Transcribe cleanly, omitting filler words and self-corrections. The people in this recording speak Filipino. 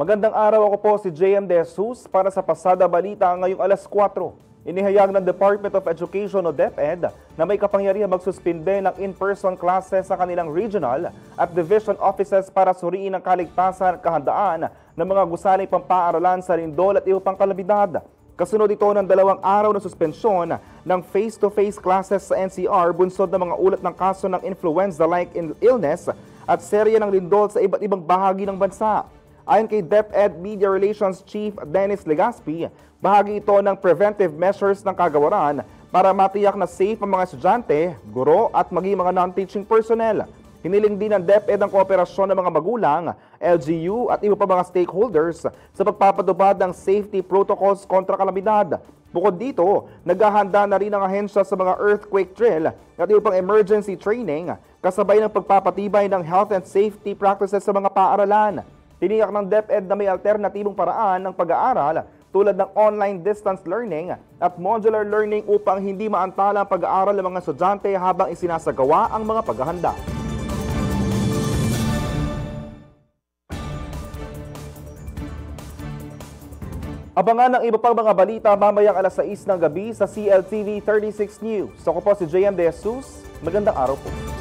Magandang araw, ako po si JM De Jesus para sa Pasada Balita ngayong alas 4. Inihayag ng Department of Education o DepEd na may kapangyarihan magsuspinde ng in-person classes sa kanilang regional at division offices para suriin ang kaligtasan at kahandaan ng mga gusaling pampaaralan sa lindol at iba pang kalamidad. Kasunod ito ng 2 araw na suspensyon ng face-to-face classes sa NCR bunsod ng mga ulat ng kaso ng influenza-like illness at serye ng lindol sa iba't ibang bahagi ng bansa. Ayon kay DepEd Media Relations Chief Dennis Legaspi, bahagi ito ng preventive measures ng kagawaran para matiyak na safe ang mga estudyante, guro at maging mga non-teaching personnel. Hiniling din ng DepEd ang kooperasyon ng mga magulang, LGU at iba pa mga stakeholders sa pagpapatupad ng safety protocols kontra kalamidad. Bukod dito, naghahanda na rin ang ahensya sa mga earthquake drill at iba pang emergency training kasabay ng pagpapatibay ng health and safety practices sa mga paaralan. Tiniyak ng DepEd na may alternatibong paraan ng pag-aaral tulad ng online distance learning at modular learning upang hindi maantala ang pag-aaral ng mga estudyante habang isinasagawa ang mga paghahanda. Abangan ang iba pang mga balita mamayang alas 6 ng gabi sa CLTV 36 News. Ako po si JM De Jesus. Magandang araw po.